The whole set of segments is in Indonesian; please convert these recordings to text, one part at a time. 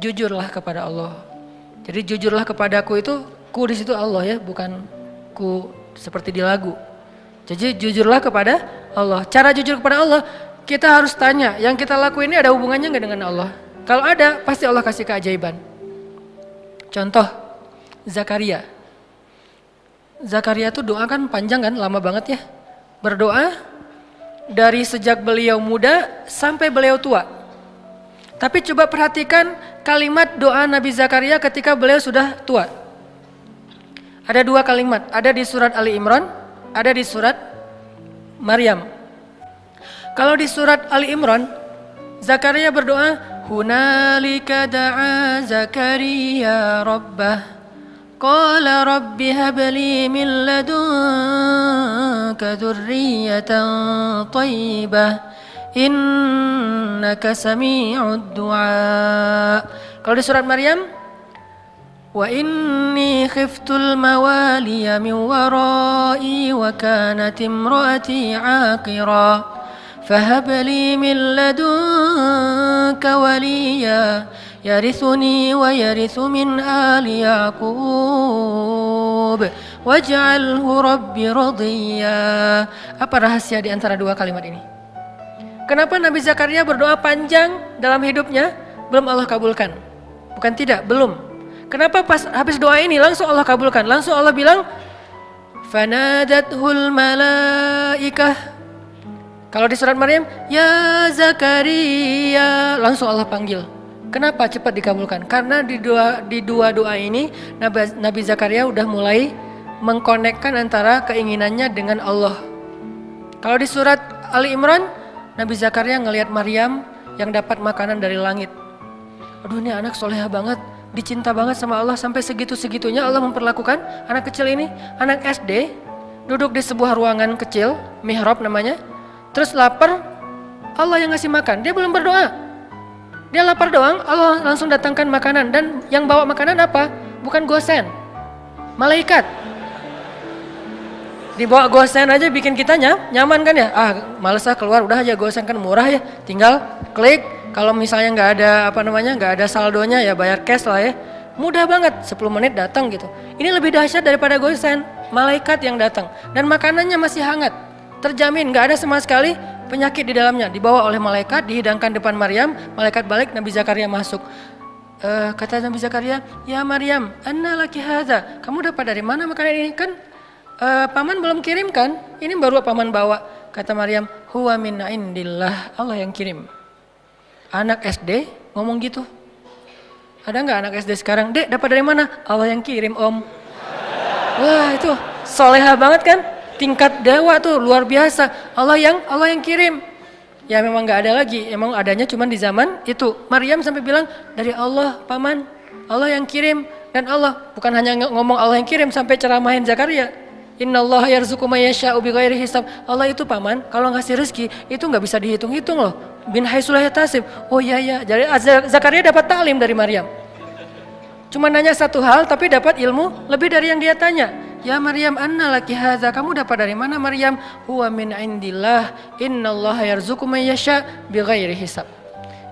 jujurlah kepada Allah. Jadi jujurlah kepadaku itu, ku di situ Allah ya, bukan ku seperti di lagu. Jadi jujurlah kepada Allah. Cara jujur kepada Allah, kita harus tanya, yang kita lakuin ini ada hubungannya nggak dengan Allah? Kalau ada, pasti Allah kasih keajaiban. Contoh, Zakaria. Zakaria tuh doa kan panjang kan, lama banget ya. Berdoa dari sejak beliau muda sampai beliau tua. Tapi coba perhatikan kalimat doa Nabi Zakaria ketika beliau sudah tua. Ada 2 kalimat, ada di surat Ali Imran, ada di surat Maryam. Kalau di surat Ali Imran, Zakaria berdoa, hunalika da'a Zakaria rabbah, qala rabbi habli min ladunka dzurriyyatan thayyibah innaka sami'ud du'a. Kalau di surat Maryam, wa inni khiftul mawaliya min warai wa kanat imraati aqira fahab li min ladunka waliya yarithuni wa yarithu min ali yaqub waj'alhu rabbi radiyya. Apa rahasia di antara 2 kalimat ini? Kenapa Nabi Zakaria berdoa panjang dalam hidupnya, belum Allah kabulkan? Bukan tidak, belum. Kenapa pas habis doa ini langsung Allah kabulkan? Langsung Allah bilang, fanadathul malaikah. Kalau di surat Maryam, ya Zakaria, langsung Allah panggil. Kenapa cepat dikabulkan? Karena di dua doa ini Nabi Zakaria udah mulai mengkonekkan antara keinginannya dengan Allah. Kalau di surat Ali Imran, Nabi Zakaria ngelihat Maryam yang dapat makanan dari langit. Aduh, ini anak soleha banget, dicinta banget sama Allah, sampai segitu-segitunya Allah memperlakukan anak kecil ini. Anak SD, duduk di sebuah ruangan kecil, mihrab namanya, terus lapar, Allah yang ngasih makan, dia belum berdoa. Dia lapar doang, Allah langsung datangkan makanan, dan yang bawa makanan apa? Bukan gosen, malaikat. Dibawa gosen aja bikin kita nyaman kan ya? Males keluar, udah aja gosen kan murah ya, tinggal klik. Kalau misalnya nggak ada saldonya ya bayar cash lah ya. Mudah banget, 10 menit datang gitu. Ini lebih dahsyat daripada gosen, malaikat yang datang. Dan makanannya masih hangat, terjamin nggak ada sama sekali penyakit di dalamnya. Dibawa oleh malaikat, dihidangkan depan Maryam, malaikat balik, Nabi Zakaria masuk. Kata Nabi Zakaria, ya Maryam, anna laki hadza, kamu dapat dari mana makanan ini? Kan paman belum kirim kan? Ini baru paman bawa. Kata Maryam, huwa min indillah, Allah yang kirim. Anak SD ngomong gitu. Ada nggak anak SD sekarang? Dek, dapat dari mana? Allah yang kirim, Om. Wah, itu soleha banget kan? Tingkat dewa tuh luar biasa. Allah yang kirim. Ya memang nggak ada lagi. Emang adanya cuma di zaman itu. Maryam sampai bilang, dari Allah, paman. Allah yang kirim. Dan Allah bukan hanya ngomong Allah yang kirim, sampai ceramahin Zakaria. Innallaha yarzuqu may yasha'u bighairi hisab. Allah itu paman, kalau ngasih rezeki itu nggak bisa dihitung-hitung loh. Bin haitsu la yahtasib. Oh iya. Jadi Zakaria dapat taklim dari Maryam. Cuma nanya satu hal tapi dapat ilmu lebih dari yang dia tanya. Ya Maryam, anna laki hadza, kamu dapat dari mana Maryam? Huwa min indillah. Innallaha yarzuqu may yasha' bighairi hisab.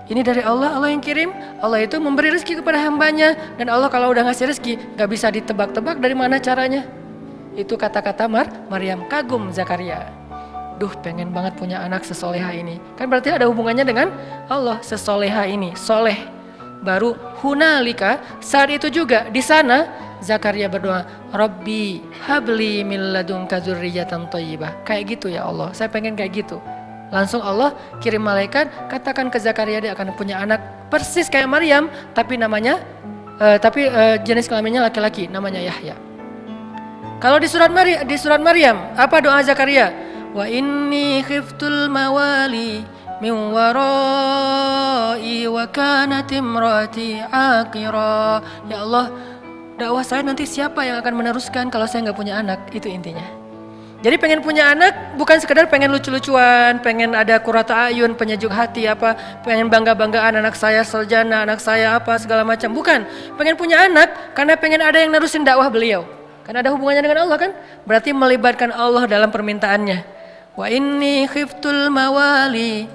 Ini dari Allah, Allah yang kirim. Allah itu memberi rezeki kepada hambanya, dan Allah kalau udah ngasih rezeki nggak bisa ditebak-tebak dari mana caranya. Itu kata-kata Maryam. Kagum Zakaria. Duh, pengen banget punya anak sesoleha ini. Kan berarti ada hubungannya dengan Allah, sesoleha ini, soleh. Baru hunalika, saat itu juga di sana Zakaria berdoa, Rabbi habli min ladunka dzurriyyatan thayyibah. Kayak gitu ya Allah, saya pengen kayak gitu. Langsung Allah kirim malaikat, katakan ke Zakaria dia akan punya anak persis kayak Maryam, tapi namanya jenis kelaminnya laki-laki, namanya Yahya. Kalau di surat Maryam, apa doa Zakaria? Wa inni khiftul mawali min warai wa kanat imraati aqira. Ya Allah, dakwah saya nanti siapa yang akan meneruskan kalau saya nggak punya anak? Itu intinya. Jadi pengen punya anak bukan sekedar pengen lucu-lucuan, pengen ada qurrata ayun, penyejuk hati apa, pengen bangga-banggaan anak saya sarjana, anak saya apa segala macam. Bukan, pengen punya anak karena pengen ada yang nerusin dakwah beliau. Karena ada hubungannya dengan Allah kan? Berarti melibatkan Allah dalam permintaannya. Wa inni khiftul mawali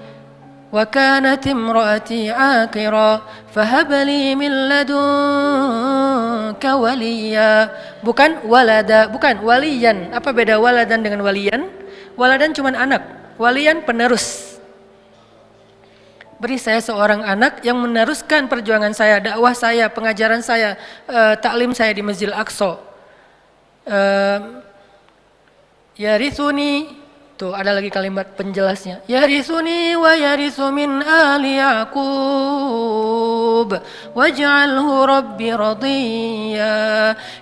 wa kanat imraati aqira fahab li min ladunka waliya. Bukan walada, bukan waliyan. Apa beda waladan dengan waliyan? Waladan cuma anak, waliyan penerus. Beri saya seorang anak yang meneruskan perjuangan saya, dakwah saya, pengajaran saya, taklim saya di Masjidil Aqsa. Yarithuni, tuh ada lagi kalimat penjelasnya. Yarithuni wa yarithu min ali Yaqub waj'alhu rabbi radiyya.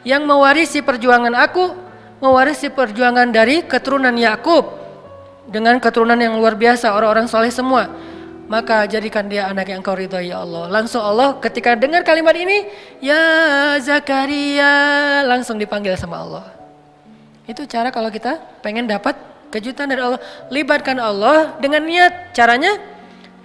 Yang mewarisi perjuangan aku, mewarisi perjuangan dari keturunan Yakub dengan keturunan yang luar biasa, orang-orang soleh semua. Maka jadikan dia anak yang Engkau ridhai ya Allah. Langsung Allah ketika dengar kalimat ini, ya Zakaria, langsung dipanggil sama Allah. Itu cara kalau kita pengen dapat kejutan dari Allah. Libatkan Allah dengan niat. Caranya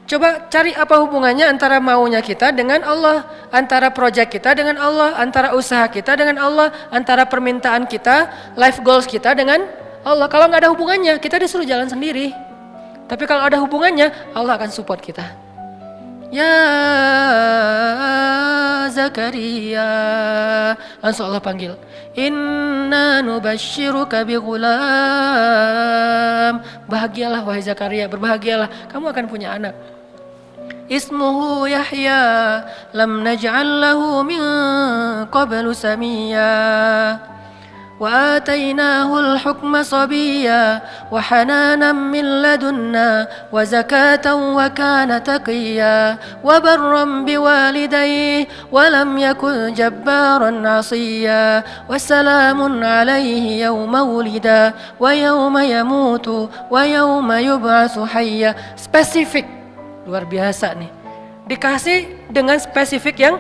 coba cari apa hubungannya antara maunya kita dengan Allah, antara proyek kita dengan Allah, antara usaha kita dengan Allah, antara permintaan kita, life goals kita dengan Allah. Kalau nggak ada hubungannya, kita disuruh jalan sendiri. Tapi kalau ada hubungannya, Allah akan support kita. Ya Zakaria, langsung Allah panggil. Inna nubashiruka bi ghulam. Bahagialah wahai Zakaria, berbahagialah, kamu akan punya anak. Ismuhu Yahya, lam naj'al lahu min qablu samiyya. وآتيناه الحكم صبيا وحنانا من لدنا وزكاة وكان تقيا وبرا بوالديه ولم يكن جبارا عصيا وسلام عليه يوم ولد ويوم يموت ويوم يبعث حيا. Spesifik, luar biasa nih. Dikasih dengan spesifik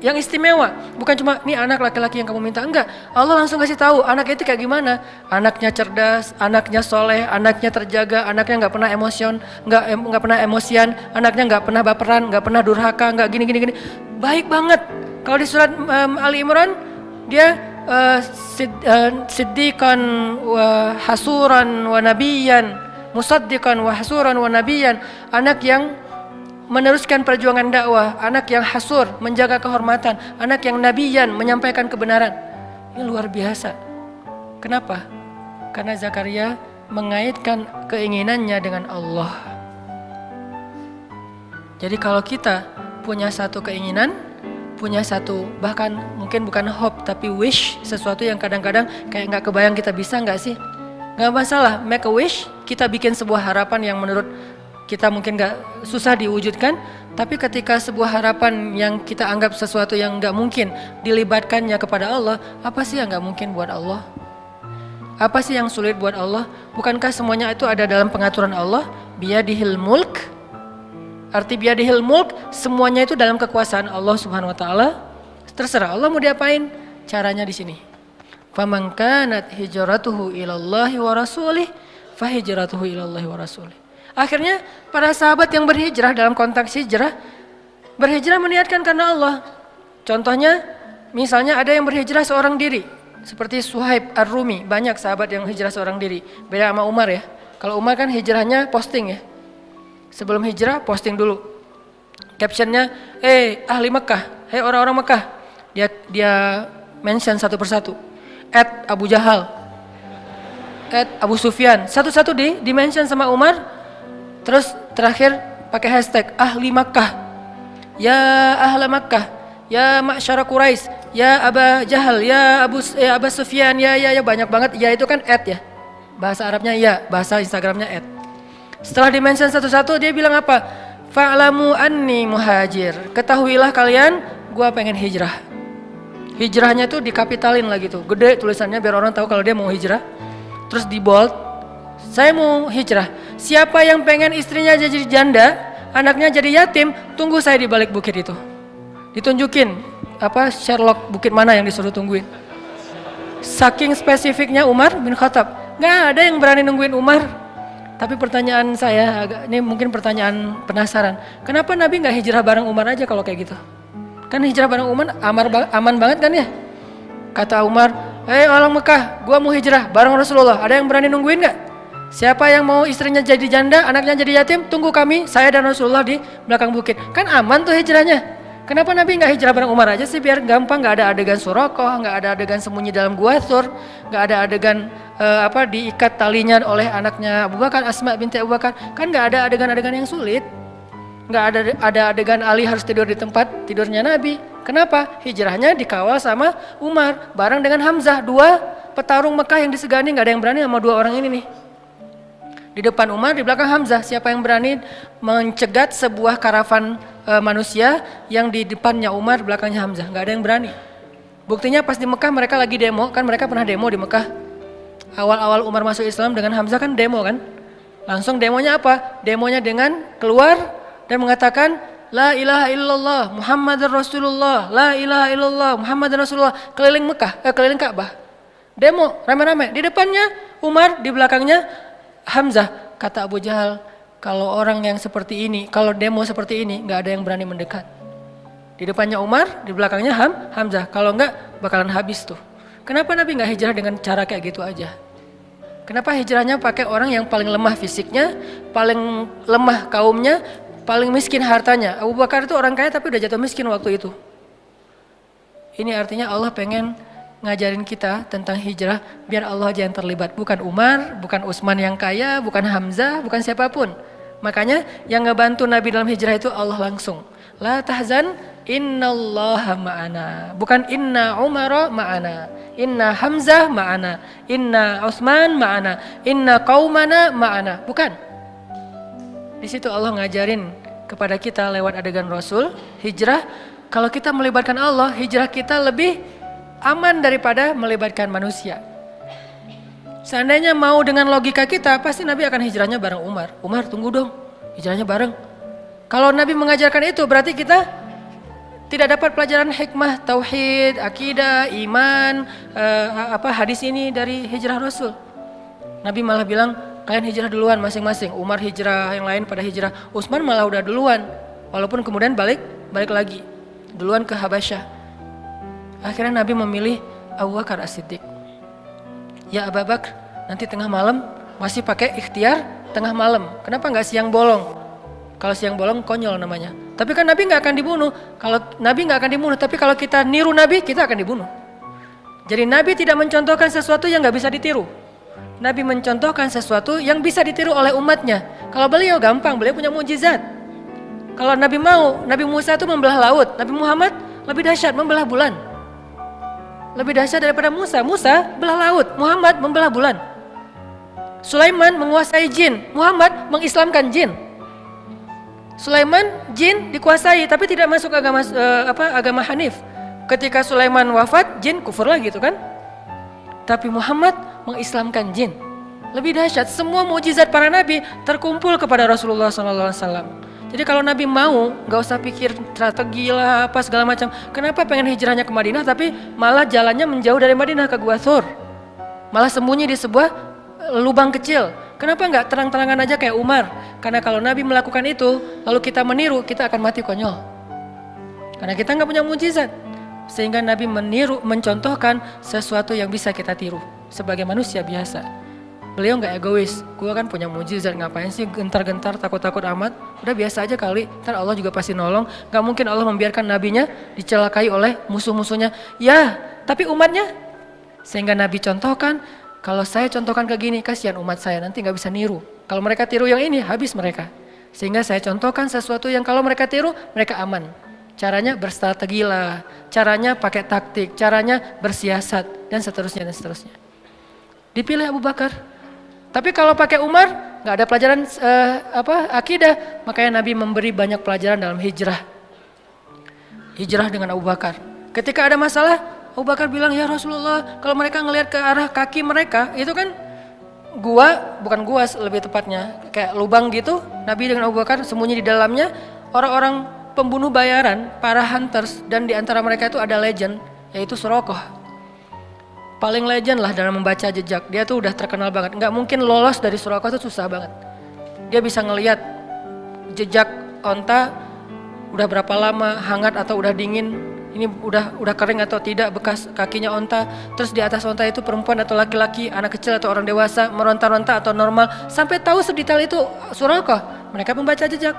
yang istimewa, bukan cuma nih anak laki-laki yang kamu minta, enggak. Allah langsung kasih tahu anaknya itu kayak gimana. Anaknya cerdas, anaknya soleh, anaknya terjaga, anaknya nggak pernah nggak pernah emosian, anaknya nggak pernah baperan, nggak pernah durhaka, nggak gini. Baik banget. Kalau di surat Ali Imran dia siddiqan wa hasuran wa nabiyan, musaddiqan wa hasuran wa nabiyan, anak yang meneruskan perjuangan dakwah, anak yang hasur, menjaga kehormatan, anak yang nabiyan, menyampaikan kebenaran. Ini luar biasa. Kenapa? Karena Zakaria mengaitkan keinginannya dengan Allah. Jadi kalau kita punya satu keinginan, punya satu, bahkan mungkin bukan hope tapi wish, sesuatu yang kadang-kadang kayak gak kebayang kita bisa gak sih? Gak masalah, make a wish, kita bikin sebuah harapan yang menurut kita mungkin gak susah diwujudkan, tapi ketika sebuah harapan yang kita anggap sesuatu yang gak mungkin dilibatkannya kepada Allah, apa sih yang gak mungkin buat Allah? Apa sih yang sulit buat Allah? Bukankah semuanya itu ada dalam pengaturan Allah? Biyadihil mulk. Arti biyadihil mulk, semuanya itu dalam kekuasaan Allah Subhanahu wa taala. Terserah Allah mau diapain, caranya di sini. Faman kanat hijratuhu ilallahi wa rasulih, fa hijratuhu ilallahi wa rasulih. Akhirnya para sahabat yang berhijrah dalam konteks hijrah, berhijrah meniatkan karena Allah. Contohnya, misalnya ada yang berhijrah seorang diri, seperti Suhaib Ar-Rumi, banyak sahabat yang hijrah seorang diri. Beda sama Umar ya. Kalau Umar kan hijrahnya posting ya. Sebelum hijrah posting dulu. Captionnya, ahli Mekah, orang-orang Mekah. Dia mention satu persatu. @Abu Jahal, @Abu Sufyan, satu-satu di mention sama Umar. Terus terakhir pakai hashtag ahli Makkah, ya ahla Makkah, ya ma'syara Quraisy, ya Aba Jahal, ya Abu Sufyan, ya banyak banget. Ya itu kan ya, bahasa Arabnya ya, bahasa Instagramnya . Setelah di-mention satu-satu dia bilang apa? Fa'lamu anni muhajir, ketahuilah kalian gua pengen hijrah. Hijrahnya tuh dikapitalin lagi tuh, gede tulisannya biar orang tahu kalau dia mau hijrah. Terus di bold, saya mau hijrah. Siapa yang pengen istrinya jadi janda, anaknya jadi yatim, tunggu saya di balik bukit itu. Ditunjukin Sherlock bukit mana yang disuruh tungguin. Saking spesifiknya Umar bin Khattab, nggak ada yang berani nungguin Umar. Tapi pertanyaan saya, ini mungkin pertanyaan penasaran, kenapa Nabi nggak hijrah bareng Umar aja kalau kayak gitu? Kan hijrah bareng Umar aman banget kan ya? Kata Umar, orang Mekah, gua mau hijrah bareng Rasulullah, ada yang berani nungguin nggak? Siapa yang mau istrinya jadi janda, anaknya jadi yatim, tunggu kami, saya dan Rasulullah di belakang bukit. Kan aman tuh hijrahnya. Kenapa Nabi nggak hijrah bareng Umar aja sih, biar gampang, nggak ada adegan Surakoh, nggak ada adegan sembunyi dalam gua Thur, nggak ada adegan diikat talinya oleh anaknya Abu Bakar, Asma binti Abu Bakar. Kan nggak ada adegan-adegan yang sulit. Nggak ada adegan Ali harus tidur di tempat tidurnya Nabi. Kenapa? Hijrahnya dikawal sama Umar bareng dengan Hamzah, dua petarung Mekah yang disegani, nggak ada yang berani sama dua orang ini nih. Di depan Umar, di belakang Hamzah. Siapa yang berani mencegat sebuah karavan manusia yang di depannya Umar, belakangnya Hamzah? Nggak ada yang berani. Buktinya pas di Mekah mereka lagi demo, kan mereka pernah demo di Mekah. Awal-awal Umar masuk Islam dengan Hamzah kan demo kan. Langsung demonya apa? Demonya dengan keluar dan mengatakan La ilaha illallah Muhammadar Rasulullah, La ilaha illallah Muhammadar Rasulullah, keliling Mekah, keliling Ka'bah. Demo rame-rame. Di depannya Umar, di belakangnya Hamzah. Kata Abu Jahal, kalau orang yang seperti ini, kalau demo seperti ini, nggak ada yang berani mendekat. Di depannya Umar, di belakangnya Hamzah. Kalau nggak, bakalan habis tuh. Kenapa Nabi nggak hijrah dengan cara kayak gitu aja? Kenapa hijrahnya pakai orang yang paling lemah fisiknya, paling lemah kaumnya, paling miskin hartanya? Abu Bakar itu orang kaya tapi udah jatuh miskin waktu itu. Ini artinya Allah pengen ngajarin kita tentang hijrah biar Allah aja yang terlibat, bukan Umar, bukan Utsman yang kaya, bukan Hamzah, bukan siapapun. Makanya yang ngebantu Nabi dalam hijrah itu Allah langsung. La tahzan innallaha ma'ana, bukan inna Umara ma'ana, inna Hamzah ma'ana, inna Utsman ma'ana, inna qaumana ma'ana, bukan. Di situ Allah ngajarin kepada kita lewat adegan Rasul hijrah. Kalau kita melibatkan Allah, hijrah kita lebih aman daripada melibatkan manusia. Seandainya mau dengan logika kita, pasti Nabi akan hijrahnya bareng Umar. Umar tunggu dong, hijrahnya bareng. Kalau Nabi mengajarkan itu, berarti kita tidak dapat pelajaran hikmah, tauhid, akidah, iman, hadis ini dari hijrah Rasul. Nabi malah bilang, kalian hijrah duluan masing-masing. Umar hijrah, yang lain pada hijrah. Utsman malah udah duluan, walaupun kemudian balik lagi, duluan ke Habasyah. Akhirnya Nabi memilih Abu Bakar As-Siddiq. Ya Abu Bakar, nanti tengah malam masih pakai ikhtiar tengah malam. Kenapa nggak siang bolong? Kalau siang bolong konyol namanya. Tapi kan Nabi nggak akan dibunuh. Kalau Nabi nggak akan dibunuh, tapi kalau kita niru Nabi, kita akan dibunuh. Jadi Nabi tidak mencontohkan sesuatu yang nggak bisa ditiru. Nabi mencontohkan sesuatu yang bisa ditiru oleh umatnya. Kalau beliau gampang, beliau punya mukjizat. Kalau Nabi mau, Nabi Musa itu membelah laut. Nabi Muhammad lebih dahsyat, membelah bulan. Lebih dahsyat daripada Musa. Musa belah laut, Muhammad membelah bulan. Sulaiman menguasai jin, Muhammad mengislamkan jin. Sulaiman jin dikuasai tapi tidak masuk agama Hanif. Ketika Sulaiman wafat, jin kufur lagi gitu kan. Tapi Muhammad mengislamkan jin. Lebih dahsyat, semua mukjizat para nabi terkumpul kepada Rasulullah SAW. Jadi kalau Nabi mau, nggak usah pikir strategi lah apa segala macam. Kenapa pengen hijrahnya ke Madinah tapi malah jalannya menjauh dari Madinah ke Gua Thur? Malah sembunyi di sebuah lubang kecil. Kenapa nggak terang-terangan aja kayak Umar? Karena kalau Nabi melakukan itu, lalu kita meniru, kita akan mati konyol. Karena kita nggak punya mukjizat. Sehingga Nabi mencontohkan sesuatu yang bisa kita tiru sebagai manusia biasa. Beliau nggak egois, gue kan punya mujizat, ngapain sih gentar-gentar takut-takut amat, udah biasa aja kali, ntar Allah juga pasti nolong. Gak mungkin Allah membiarkan nabinya dicelakai oleh musuh-musuhnya, ya tapi umatnya. Sehingga Nabi contohkan, kalau saya contohkan ke gini, kasihan umat saya nanti gak bisa niru. Kalau mereka tiru yang ini, habis mereka. Sehingga saya contohkan sesuatu yang kalau mereka tiru, mereka aman. Caranya berstrategi lah, caranya pakai taktik, caranya bersiasat, dan seterusnya dan seterusnya. Dipilih Abu Bakar. Tapi kalau pakai Umar, nggak ada pelajaran akidah. Makanya Nabi memberi banyak pelajaran dalam hijrah. Hijrah dengan Abu Bakar. Ketika ada masalah, Abu Bakar bilang, ya Rasulullah, kalau mereka ngelihat ke arah kaki mereka, itu kan bukan gua lebih tepatnya, kayak lubang gitu. Nabi dengan Abu Bakar sembunyi di dalamnya, orang-orang pembunuh bayaran, para hunters, dan di antara mereka itu ada legend, yaitu Surakoh. Paling legend lah dalam membaca jejak, dia tuh udah terkenal banget, nggak mungkin lolos dari Surakoh itu susah banget. Dia bisa ngelihat jejak onta udah berapa lama, hangat atau udah dingin, ini udah kering atau tidak bekas kakinya onta, terus di atas onta itu perempuan atau laki-laki, anak kecil atau orang dewasa, meronta-ronta atau normal, sampai tahu sedetail itu Suraqah. Mereka membaca jejak,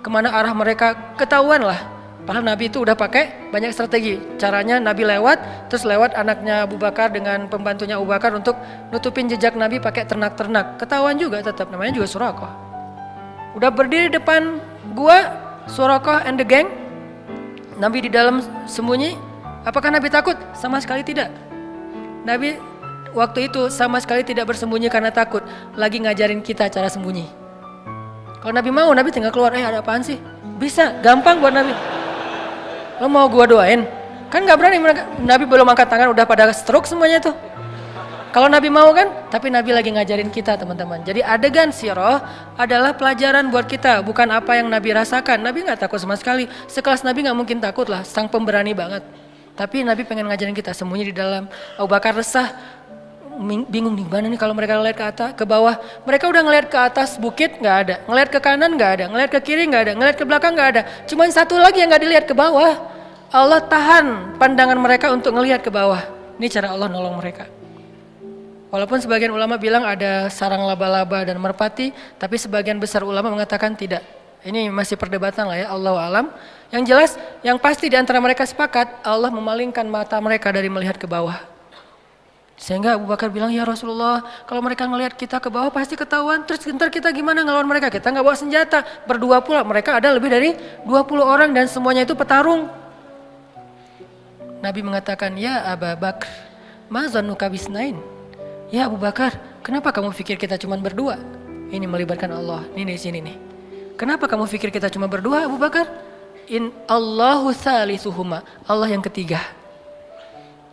kemana arah mereka ketahuan lah. Padahal Nabi itu udah pakai banyak strategi. Caranya Nabi lewat, terus lewat anaknya Abu Bakar dengan pembantunya Abu Bakar untuk nutupin jejak Nabi pakai ternak-ternak. Ketahuan juga tetap, namanya juga Suraqah. Udah berdiri depan gua, Suraqah and the gang. Nabi di dalam sembunyi. Apakah Nabi takut? Sama sekali tidak. Nabi waktu itu sama sekali tidak bersembunyi karena takut. Lagi ngajarin kita cara sembunyi. Kalau Nabi mau, Nabi tinggal keluar. Ada apaan sih? Bisa, gampang buat Nabi. Lo mau gua doain? Kan gak berani mereka. Nabi belum angkat tangan udah pada stroke semuanya tuh. Kalau Nabi mau kan, tapi Nabi lagi ngajarin kita teman-teman. Jadi adegan sirah adalah pelajaran buat kita, bukan apa yang Nabi rasakan. Nabi gak takut sama sekali. Sekelas Nabi gak mungkin takut lah, sang pemberani banget. Tapi Nabi pengen ngajarin kita, sembunyi di dalam. Abu Bakar resah, bingung nih mana nih kalau mereka ngeliat ke atas, ke bawah. Mereka udah ngeliat ke atas bukit nggak ada, ngeliat ke kanan nggak ada, ngeliat ke kiri nggak ada, ngeliat ke belakang nggak ada. Cuman satu lagi yang nggak dilihat ke bawah. Allah tahan pandangan mereka untuk ngeliat ke bawah. Ini cara Allah nolong mereka. Walaupun sebagian ulama bilang ada sarang laba-laba dan merpati, tapi sebagian besar ulama mengatakan tidak. Ini masih perdebatan lah ya, Allahu alam. Yang jelas, yang pasti di antara mereka sepakat, Allah memalingkan mata mereka dari melihat ke bawah. Sehingga Abu Bakar bilang, ya Rasulullah, kalau mereka ngelihat kita ke bawah pasti ketahuan. Terus ntar kita gimana ngelawan mereka? Kita nggak bawa senjata. Berdua pula, mereka ada lebih dari 20 orang dan semuanya itu petarung. Nabi mengatakan, ya Abu Bakar, ma zannuka bisnain? Ya Abu Bakar, kenapa kamu pikir kita cuma berdua? Ini melibatkan Allah. Ini di sini nih. Kenapa kamu pikir kita cuma berdua, Abu Bakar? In Allahu salisuhuma. Allah yang ketiga.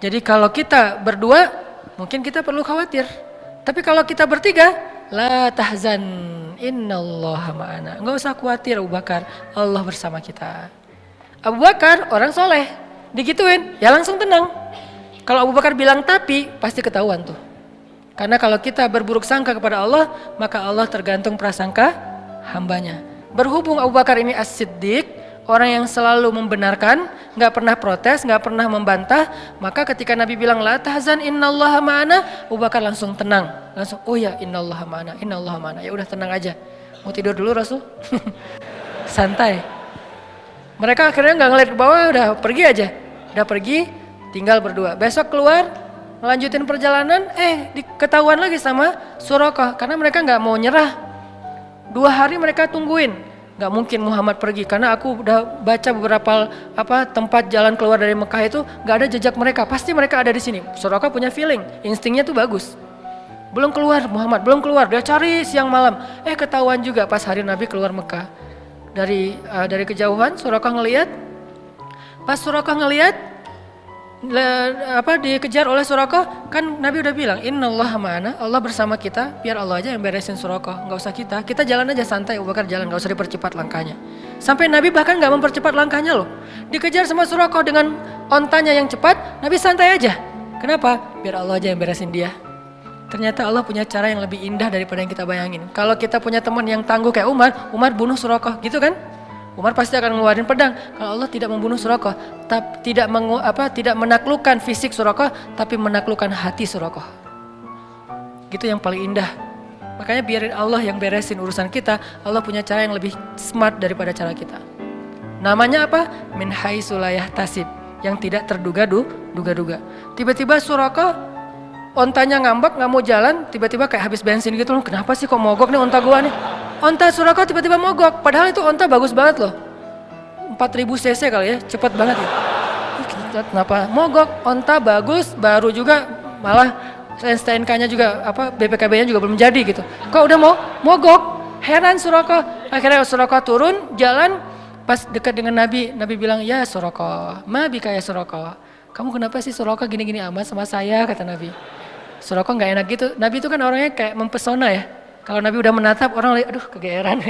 Jadi kalau kita berdua, mungkin kita perlu khawatir. Tapi kalau kita bertiga, la tahzan, innallaha ma'ana. Enggak usah khawatir Abu Bakar, Allah bersama kita. Abu Bakar orang soleh, digituin, ya langsung tenang. Kalau Abu Bakar bilang tapi, pasti ketahuan tuh. Karena kalau kita berburuk sangka kepada Allah, maka Allah tergantung prasangka hambanya. Berhubung Abu Bakar ini as-siddiq, orang yang selalu membenarkan, nggak pernah protes, nggak pernah membantah, maka ketika Nabi bilang la tahzan innallaha ma'ana, Abu Bakar langsung tenang, langsung oh ya innallaha ma'ana, innallaha ma'ana, ya udah tenang aja. Mau tidur dulu Rasul? Santai. Mereka akhirnya nggak ngeliat ke bawah, udah pergi aja, udah pergi, tinggal berdua. Besok keluar, melanjutin perjalanan, diketahuan lagi sama Suraqah, karena mereka nggak mau nyerah. 2 hari mereka tungguin. Gak mungkin Muhammad pergi karena aku udah baca beberapa tempat jalan keluar dari Mekah itu gak ada jejak mereka, pasti mereka ada di sini. Suraqah punya feeling, instingnya tuh bagus. Belum keluar Muhammad, belum keluar, dia cari siang malam. Ketahuan juga pas hari Nabi keluar Mekah. Dari kejauhan Suraqah ngelihat. Pas Suraqah ngelihat dikejar oleh Suraqah, kan Nabi udah bilang innallaha ma'ana, Allah bersama kita, biar Allah aja yang beresin Suraqah, nggak usah kita jalan aja santai. Abu Bakar jalan, nggak usah dipercepat langkahnya. Sampai Nabi bahkan nggak mempercepat langkahnya loh, dikejar sama Suraqah dengan ontanya yang cepat, Nabi santai aja. Kenapa? Biar Allah aja yang beresin dia. Ternyata Allah punya cara yang lebih indah daripada yang kita bayangin. Kalau kita punya teman yang tangguh kayak Umar bunuh Suraqah gitu kan? Umar pasti akan ngeluarin pedang. Kalau Allah tidak membunuh Suraqah, tidak menaklukkan fisik Suraqah, tapi menaklukkan hati Suraqah. Gitu yang paling indah. Makanya biarin Allah yang beresin urusan kita. Allah punya cara yang lebih smart daripada cara kita. Namanya apa? Min haitsu la yahtasib, yang tidak terduga-duga. Tiba-tiba Suraqah ontanya ngambek, nggak mau jalan, tiba-tiba kayak habis bensin gitu loh. Kenapa sih kok mogok nih onta gua nih? Onta Suraqah tiba-tiba mogok, padahal itu onta bagus banget loh. 4000 cc kali ya, cepet banget ya. Kenapa mogok? Onta bagus, baru juga, malah STNK-nya juga, BPKB-nya juga belum jadi gitu. Kok udah mau mogok? Heran Suraqah. Akhirnya Suraqah turun, jalan, pas dekat dengan Nabi bilang, ya Suraqah, ma bika ya Suraqah. Kamu kenapa sih Suraqah gini-gini amat sama saya, kata Nabi. Suraqah gak enak gitu, Nabi itu kan orangnya kayak mempesona ya. Kalau Nabi udah menatap, orang lihat, aduh kegeeran.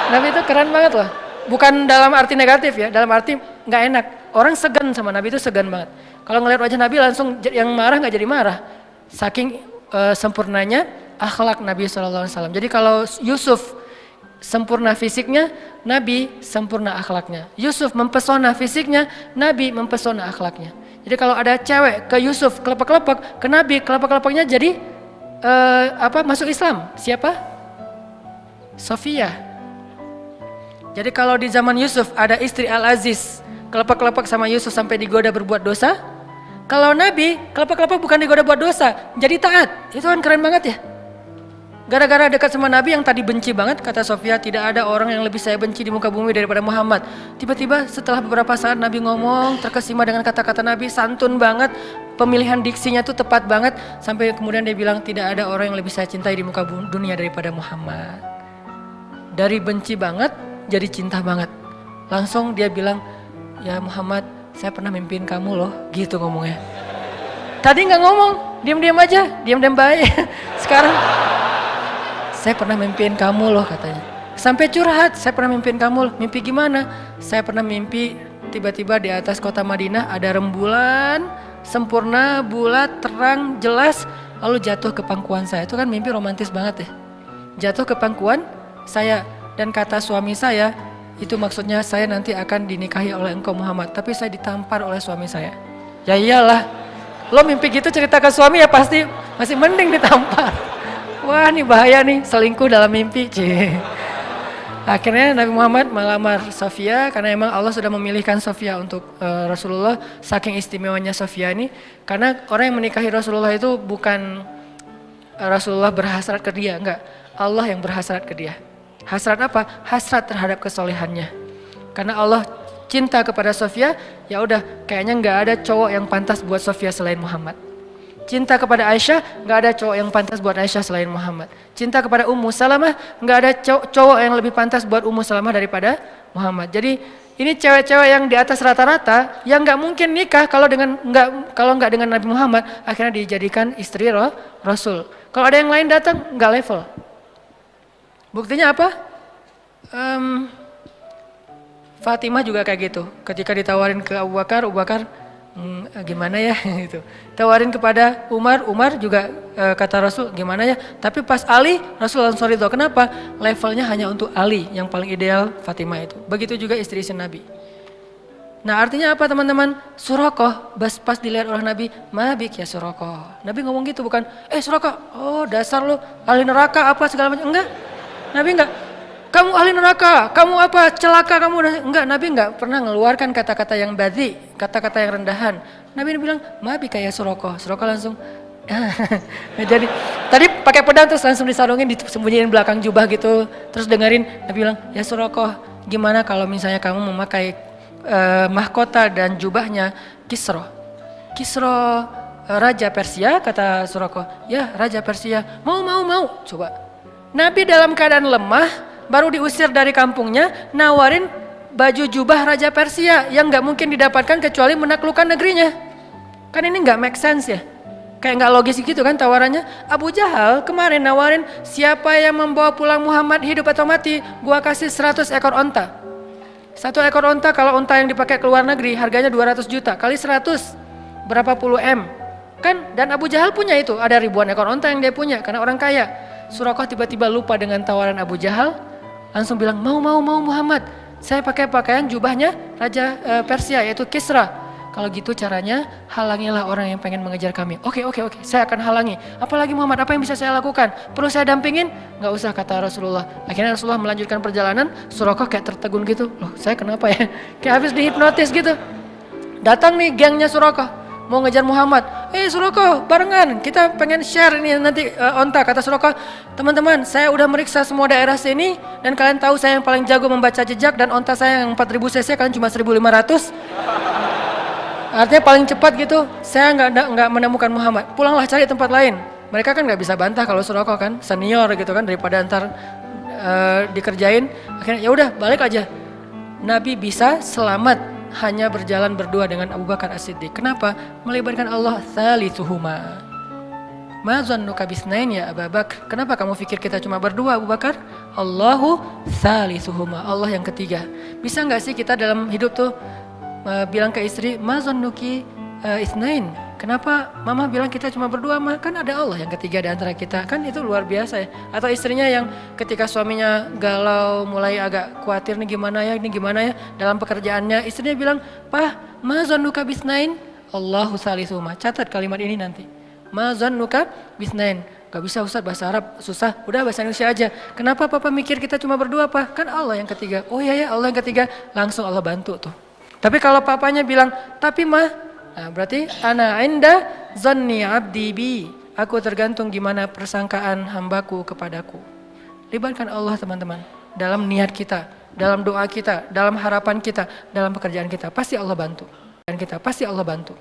Nabi itu keren banget loh. Bukan dalam arti negatif ya, dalam arti gak enak. Orang segan sama Nabi itu segan banget. Kalau ngelihat wajah Nabi langsung yang marah gak jadi marah. Saking sempurnanya akhlak Nabi SAW. Jadi kalau Yusuf sempurna fisiknya, Nabi sempurna akhlaknya. Yusuf mempesona fisiknya, Nabi mempesona akhlaknya. Jadi kalau ada cewek ke Yusuf kelepek-kelepek, ke Nabi kelepek-kelepeknya jadi masuk Islam. Siapa? Sofia. Jadi kalau di zaman Yusuf ada istri Al-Aziz kelepek-kelepek sama Yusuf sampai digoda berbuat dosa. Kalau Nabi kelepek-kelepek bukan digoda buat dosa, jadi taat. Itu kan keren banget ya. Gara-gara dekat sama Nabi yang tadi benci banget, kata Sofia, tidak ada orang yang lebih saya benci di muka bumi daripada Muhammad. Tiba-tiba setelah beberapa saat Nabi ngomong, terkesima dengan kata-kata Nabi, santun banget, pemilihan diksinya tuh tepat banget, sampai kemudian dia bilang tidak ada orang yang lebih saya cintai di muka dunia daripada Muhammad. Dari benci banget jadi cinta banget. Langsung dia bilang, ya Muhammad, saya pernah mimpiin kamu loh, gitu ngomongnya. Tadi nggak ngomong, diam-diam aja, diam-diam baik. Sekarang saya pernah mimpiin kamu loh katanya. Sampai curhat, saya pernah mimpiin kamu loh. Mimpi gimana? Saya pernah mimpi tiba-tiba di atas kota Madinah ada rembulan, sempurna, bulat, terang, jelas. Lalu jatuh ke pangkuan saya. Itu kan mimpi romantis banget ya. Jatuh ke pangkuan saya dan kata suami saya, itu maksudnya saya nanti akan dinikahi oleh engkau Muhammad. Tapi saya ditampar oleh suami saya. Ya iyalah, lo mimpi gitu cerita ke suami ya pasti masih mending ditampar. Wah ini bahaya nih, selingkuh dalam mimpi. Akhirnya Nabi Muhammad melamar Sofia karena emang Allah sudah memilihkan Sofia untuk Rasulullah. Saking istimewanya Sofia ini, karena orang yang menikahi Rasulullah itu bukan Rasulullah berhasrat ke dia, enggak. Allah yang berhasrat ke dia. Hasrat apa? Hasrat terhadap kesolehannya. Karena Allah cinta kepada Sofia, ya udah kayaknya nggak ada cowok yang pantas buat Sofia selain Muhammad. Cinta kepada Aisyah, nggak ada cowok yang pantas buat Aisyah selain Muhammad. Cinta kepada Ummu Salamah, nggak ada cowok yang lebih pantas buat Ummu Salamah daripada Muhammad. Jadi ini cewek-cewek yang di atas rata-rata yang nggak mungkin nikah kalau nggak dengan Nabi Muhammad, akhirnya dijadikan istri Rasul. Kalau ada yang lain datang nggak level. Buktinya apa? Fatimah juga kayak gitu. Ketika ditawarin ke Abu Bakar, gimana ya gitu. Tawarin kepada Umar juga kata Rasul gimana ya. Tapi pas Ali, Rasul langsung ridho. Kenapa? Levelnya hanya untuk Ali yang paling ideal Fatimah itu. Begitu juga istri-istri Nabi. Nah artinya apa teman-teman? Surakoh pas dilihat oleh Nabi, mabik ya Surakoh. Nabi ngomong gitu bukan, Surakoh, oh dasar lu ahli neraka apa segala macam. Enggak, Nabi enggak. Kamu ahli neraka, kamu apa, celaka kamu. Enggak, Nabi enggak pernah ngeluarkan kata-kata yang badhi, kata-kata yang rendahan. Nabi bilang, mabi kayak Surakoh. Surakoh langsung, jadi tadi pakai pedang terus langsung disarungin, disembunyiin belakang jubah gitu. Terus dengerin, Nabi bilang, ya Surakoh, gimana kalau misalnya kamu memakai mahkota dan jubahnya Kisra. Kisra Raja Persia, kata Surakoh. Ya, Raja Persia, mau. Coba. Nabi dalam keadaan lemah, baru diusir dari kampungnya, nawarin baju jubah Raja Persia yang gak mungkin didapatkan kecuali menaklukkan negerinya. Kan ini gak make sense ya. Kayak gak logis gitu kan tawarannya. Abu Jahal kemarin nawarin, siapa yang membawa pulang Muhammad hidup atau mati, gua kasih 100 ekor onta. 1 ekor onta kalau onta yang dipakai ke luar negeri harganya 200 juta, kali 100 berapa puluh M. Kan dan Abu Jahal punya itu, ada ribuan ekor onta yang dia punya karena orang kaya. Surakoh tiba-tiba lupa dengan tawaran Abu Jahal, langsung bilang mau Muhammad, saya pakai pakaian jubahnya Raja Persia yaitu Kisra. Kalau gitu caranya halangilah orang yang pengen mengejar kami. Oke, saya akan halangi. Apalagi Muhammad, apa yang bisa saya lakukan? Perlu saya dampingin? Gak usah, kata Rasulullah. Akhirnya Rasulullah melanjutkan perjalanan. Surakoh kayak tertegun gitu. Loh saya kenapa ya? Kayak habis dihipnotis gitu. Datang nih gengnya Surakoh, mau ngejar Muhammad. Surakoh, barengan, kita pengen share ini nanti onta. Kata Surakoh, teman-teman, saya udah meriksa semua daerah sini dan kalian tahu saya yang paling jago membaca jejak dan onta saya yang 4000 cc, kalian cuma 1500. Artinya paling cepat gitu. Saya nggak menemukan Muhammad. Pulanglah cari tempat lain. Mereka kan nggak bisa bantah kalau Surakoh kan senior gitu kan, daripada ntar dikerjain. Akhirnya ya udah balik aja. Nabi bisa selamat hanya berjalan berdua dengan Abu Bakar As-Siddiq. Kenapa? Melibatkan Allah thalithuhuma. Ma zannuka bisnain ya Abu Bakar. Kenapa kamu pikir kita cuma berdua Abu Bakar? Allahu thalithuhuma. Allah yang ketiga. Bisa nggak sih kita dalam hidup tuh bilang ke istri, ma zannuki isnain, kenapa mama bilang kita cuma berdua, mah kan ada Allah yang ketiga di antara kita, kan itu luar biasa ya. Atau istrinya yang ketika suaminya galau, mulai agak khawatir nih gimana ya, ini gimana ya dalam pekerjaannya, istrinya bilang, "Pah, ma zannuka bisnain? Allahu salisuhuma." Catat kalimat ini nanti. Ma zannuka bisnain. Gak bisa Ustaz, bahasa Arab susah, udah bahasa Indonesia aja. Kenapa papa mikir kita cuma berdua, Pak? Kan Allah yang ketiga. Oh iya ya, Allah yang ketiga, langsung Allah bantu tuh. Tapi kalau papanya bilang, tapi mah, nah berarti ana inda zanni abdi bi. Aku tergantung gimana persangkaan hambaku kepadaku. Libatkan Allah teman-teman, dalam niat kita, dalam doa kita, dalam harapan kita, dalam pekerjaan kita. Pasti Allah bantu. Dan kita pasti Allah bantu.